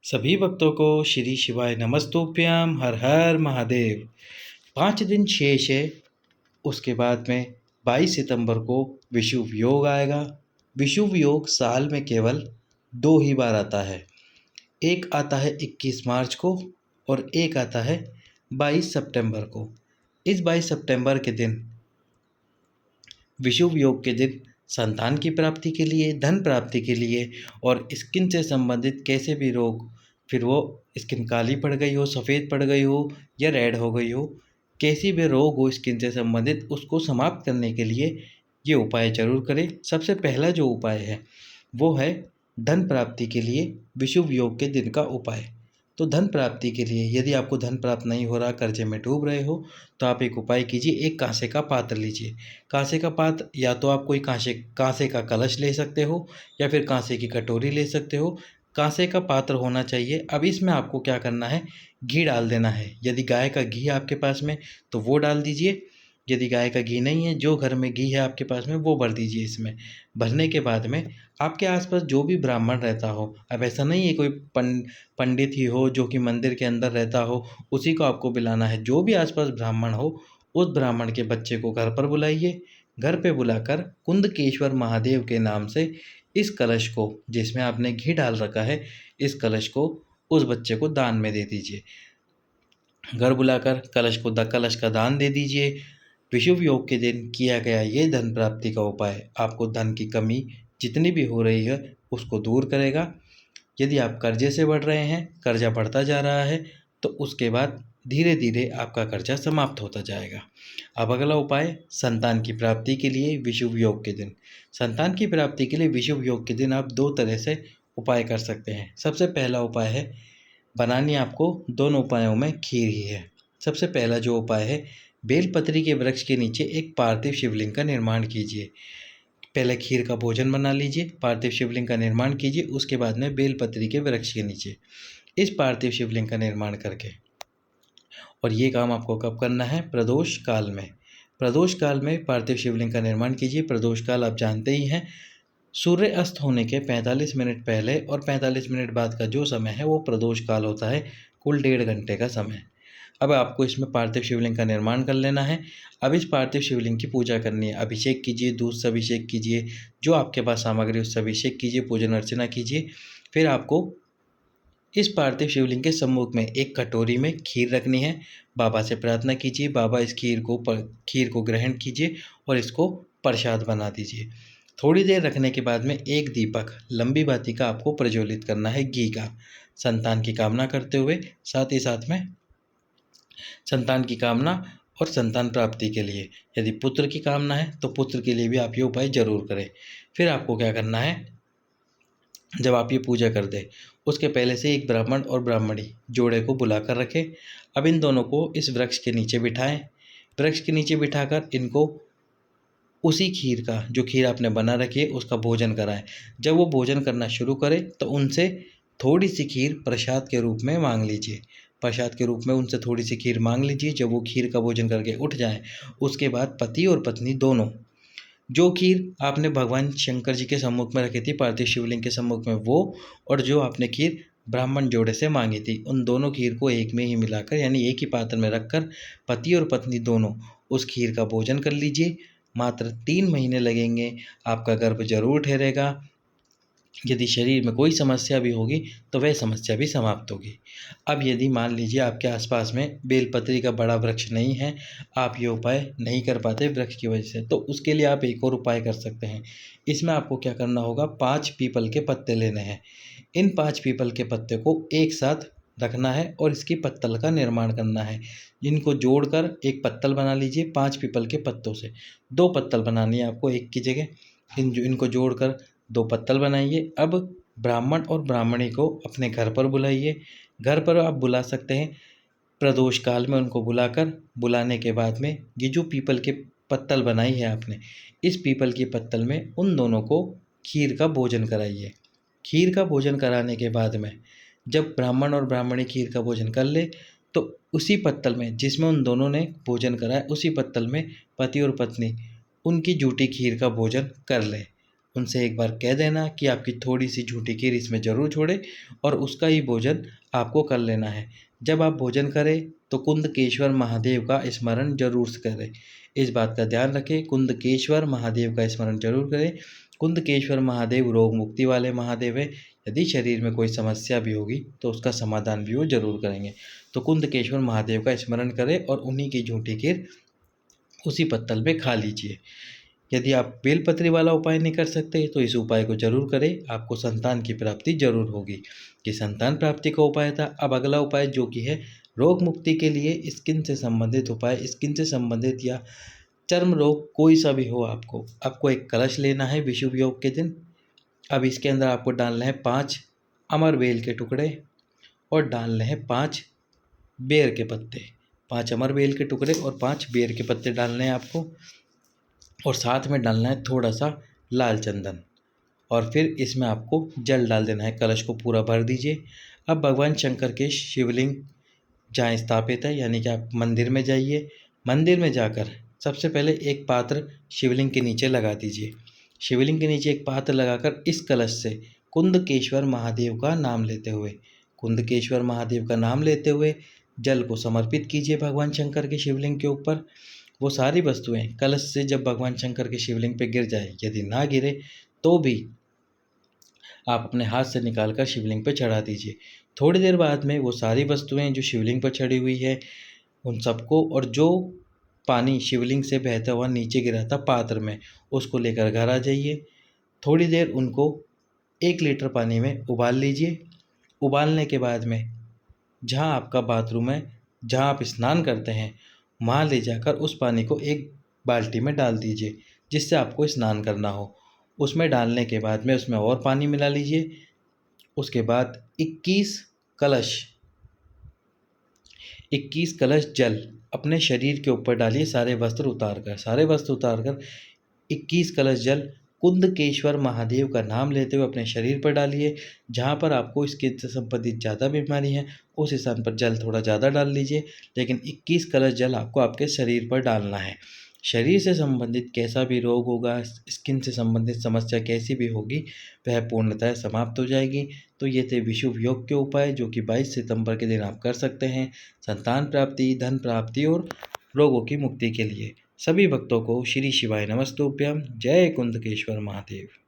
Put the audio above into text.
सभी भक्तों को श्री शिवाय नमस्तुभ्यम हर हर महादेव। 5 दिन शेष है। उसके बाद में 22 सितंबर को विषुव योग आएगा। विषुव योग साल में केवल 2 ही बार आता है। एक आता है 21 मार्च को और एक आता है 22 सितंबर को। इस 22 सितंबर के दिन, विषुव योग के दिन, संतान की प्राप्ति के लिए, धन प्राप्ति के लिए और स्किन से संबंधित कैसे भी रोग, फिर वो स्किन काली पड़ गई हो, सफ़ेद पड़ गई हो या रेड हो गई हो, कैसी भी रोग हो स्किन से संबंधित, उसको समाप्त करने के लिए ये उपाय ज़रूर करें। सबसे पहला जो उपाय है वो है धन प्राप्ति के लिए विषुव योग के दिन का उपाय। तो धन प्राप्ति के लिए, यदि आपको धन प्राप्त नहीं हो रहा, कर्जे में डूब रहे हो, तो आप एक उपाय कीजिए। एक कांसे का पात्र लीजिए। कांसे का पात्र, या तो आप कोई कांसे का कलश ले सकते हो या फिर कांसे की कटोरी ले सकते हो। कांसे का पात्र होना चाहिए। अब इसमें आपको क्या करना है, घी डाल देना है। यदि गाय का घी है आपके पास में तो वो डाल दीजिए। यदि गाय का घी नहीं है, जो घर में घी है आपके पास में, वो भर दीजिए इसमें। भरने के बाद में आपके आसपास जो भी ब्राह्मण रहता हो, अब ऐसा नहीं है कोई पंडित ही हो जो कि मंदिर के अंदर रहता हो, उसी को आपको बुलाना है। जो भी आसपास ब्राह्मण हो, उस ब्राह्मण के बच्चे को घर पर बुलाइए। घर पे बुलाकर कुंदकेश्वर महादेव के नाम से इस कलश को, जिसमें आपने घी डाल रखा है, इस कलश को उस बच्चे को दान में दे दीजिए। घर बुलाकर कलश का दान दे दीजिए। विषुव योग के दिन किया गया ये धन प्राप्ति का उपाय आपको धन की कमी जितनी भी हो रही है उसको दूर करेगा। यदि आप कर्जे से बढ़ रहे हैं, कर्जा बढ़ता जा रहा है, तो उसके बाद धीरे धीरे आपका कर्जा समाप्त होता जाएगा। अब अगला उपाय, संतान की प्राप्ति के लिए विषुव योग के दिन। संतान की प्राप्ति के लिए विषुव योग के दिन आप 2 तरह से उपाय कर सकते हैं। सबसे पहला उपाय है, बनानी आपको दोनों उपायों में खीर ही है। सबसे पहला जो उपाय है, बेलपत्री के वृक्ष के नीचे एक पार्थिव शिवलिंग का निर्माण कीजिए। पहले खीर का भोजन बना लीजिए, पार्थिव शिवलिंग का निर्माण कीजिए, उसके बाद में बेलपत्री के वृक्ष के नीचे इस पार्थिव शिवलिंग का निर्माण करके, और ये काम आपको कब करना है, प्रदोष काल में। प्रदोष काल में पार्थिव शिवलिंग का निर्माण कीजिए। प्रदोष काल आप जानते ही हैं, सूर्य अस्त होने के 45 मिनट पहले और 45 मिनट बाद का जो समय है वो प्रदोष काल होता है, कुल 1.5 घंटे का समय। अब आपको इसमें पार्थिव शिवलिंग का निर्माण कर लेना है। अब इस पार्थिव शिवलिंग की पूजा करनी है। अभिषेक कीजिए, दूध से अभिषेक कीजिए, जो आपके पास सामग्री उससे अभिषेक कीजिए, पूजन अर्चना कीजिए। फिर आपको इस पार्थिव शिवलिंग के सम्मुख में एक कटोरी में खीर रखनी है। बाबा से प्रार्थना कीजिए, बाबा इस खीर को ग्रहण कीजिए और इसको प्रसाद बना दीजिए। थोड़ी देर रखने के बाद में एक दीपक लंबी बाती का आपको प्रज्वलित करना है, घी का, संतान की कामना करते हुए। साथ ही साथ में संतान की कामना और संतान प्राप्ति के लिए, यदि पुत्र की कामना है तो पुत्र के लिए भी आप ये उपाय जरूर करें। फिर आपको क्या करना है, जब आप ये पूजा कर दें, उसके पहले से एक ब्राह्मण और ब्राह्मणी जोड़े को बुला कर रखें। अब इन दोनों को इस वृक्ष के नीचे बिठाएं। वृक्ष के नीचे बिठाकर इनको उसी खीर का, जो खीर आपने बना रखी है, उसका भोजन कराएं। जब वो भोजन करना शुरू करें तो उनसे थोड़ी सी खीर प्रसाद के रूप में मांग लीजिए। प्रसाद के रूप में उनसे थोड़ी सी खीर मांग लीजिए। जब वो खीर का भोजन करके उठ जाएं, उसके बाद पति और पत्नी दोनों, जो खीर आपने भगवान शंकर जी के सम्मुख में रखी थी, पार्थिव शिवलिंग के सम्मुख में, वो, और जो आपने खीर ब्राह्मण जोड़े से मांगी थी, उन दोनों खीर को एक में ही मिलाकर, यानी एक ही पात्र में रखकर, पति और पत्नी दोनों उस खीर का भोजन कर लीजिए। मात्र 3 महीने लगेंगे, आपका गर्भ जरूर ठहरेगा। यदि शरीर में कोई समस्या भी होगी तो वह समस्या भी समाप्त होगी। अब यदि मान लीजिए आपके आसपास में बेलपत्री का बड़ा वृक्ष नहीं है, आप ये उपाय नहीं कर पाते वृक्ष की वजह से, तो उसके लिए आप एक और उपाय कर सकते हैं। इसमें आपको क्या करना होगा, 5 पीपल के पत्ते लेने हैं। इन 5 पीपल के पत्ते को एक साथ रखना है और इसकी पत्तल का निर्माण करना है। इनको जोड़कर एक पत्तल बना लीजिए 5 पीपल के पत्तों से। 2 पत्तल बनानी है आपको एक की जगह। इनको जोड़कर 2 पत्तल बनाइए। अब ब्राह्मण और ब्राह्मणी को अपने घर पर बुलाइए। घर पर आप बुला सकते हैं प्रदोष काल में, उनको बुलाने के बाद में ये जो पीपल के पत्तल बनाई है आपने, इस पीपल की पत्तल में उन दोनों को खीर का भोजन कराइए। खीर का भोजन कराने के बाद में जब ब्राह्मण और ब्राह्मणी खीर का भोजन कर ले, तो उसी पत्तल में जिसमें उन दोनों ने भोजन करा है, उसी पत्तल में पति और पत्नी उनकी जूठी खीर का भोजन कर लें। उनसे एक बार कह देना कि आपकी थोड़ी-सी झूठी खीर इसमें ज़रूर छोड़े और उसका ही भोजन आपको कर लेना है। जब आप भोजन करें तो कुंदकेश्वर महादेव का स्मरण ज़रूर से करें। इस बात का ध्यान रखें, कुंदकेश्वर महादेव का स्मरण ज़रूर करें। कुंदकेश्वर महादेव रोग मुक्ति वाले महादेव हैं। यदि शरीर में कोई समस्या भी होगी तो उसका समाधान भी वो ज़रूर करेंगे। तो कुंदकेश्वर महादेव का स्मरण करें और उन्हीं की झूठी खीर उसी पत्तल पे खा लीजिए। यदि आप बेलपत्री वाला उपाय नहीं कर सकते तो इस उपाय को ज़रूर करें, आपको संतान की प्राप्ति ज़रूर होगी। ये संतान प्राप्ति का उपाय था। अब अगला उपाय जो कि है रोग मुक्ति के लिए स्किन से संबंधित उपाय, स्किन से संबंधित या चर्म रोग कोई सा भी हो आपको एक कलश लेना है विषुव योग के दिन। अब इसके अंदर आपको डालना है 5 अमर बेल के टुकड़े और डालने हैं 5 बेर के पत्ते। 5 अमर बेल के टुकड़े और 5 बेर के पत्ते डालने हैं आपको और साथ में डालना है थोड़ा सा लाल चंदन और फिर इसमें आपको जल डाल देना है। कलश को पूरा भर दीजिए। अब भगवान शंकर के शिवलिंग जहाँ स्थापित है यानी कि आप मंदिर में जाइए। मंदिर में जाकर सबसे पहले एक पात्र शिवलिंग के नीचे लगा दीजिए। शिवलिंग के नीचे एक पात्र लगाकर इस कलश से कुंदकेश्वर महादेव का नाम लेते हुए जल को समर्पित कीजिए भगवान शंकर के शिवलिंग के ऊपर। वो सारी वस्तुएं कलश से जब भगवान शंकर के शिवलिंग पे गिर जाए, यदि ना गिरे तो भी आप अपने हाथ से निकाल कर शिवलिंग पे चढ़ा दीजिए। थोड़ी देर बाद में वो सारी वस्तुएं जो शिवलिंग पर चढ़ी हुई है उन सबको और जो पानी शिवलिंग से बहता हुआ नीचे गिरा था पात्र में, उसको लेकर घर आ जाइए। थोड़ी देर उनको 1 लीटर पानी में उबाल लीजिए। उबालने के बाद में जहाँ आपका बाथरूम है, जहाँ आप स्नान करते हैं, वहाँ ले जाकर उस पानी को एक बाल्टी में डाल दीजिए जिससे आपको स्नान करना हो। उसमें डालने के बाद में उसमें और पानी मिला लीजिए। उसके बाद 21 कलश जल अपने शरीर के ऊपर डालिए। सारे वस्त्र उतार कर 21 कलश जल कुंदकेश्वर महादेव का नाम लेते हुए अपने शरीर पर डालिए। जहाँ पर आपको स्किन से संबंधित ज़्यादा बीमारी है उस स्थान पर जल थोड़ा ज़्यादा डाल लीजिए, लेकिन 21 कलश जल आपको आपके शरीर पर डालना है। शरीर से संबंधित कैसा भी रोग होगा, स्किन से संबंधित समस्या कैसी भी होगी, वह पूर्णतः समाप्त हो जाएगी। तो ये थे विषुव योग के उपाय जो कि 22 सितंबर के दिन आप कर सकते हैं संतान प्राप्ति, धन प्राप्ति और रोगों की मुक्ति के लिए। सभी भक्तों को श्री शिवाय नमस्तुभ्यं। जय कुंदकेश्वर महादेव।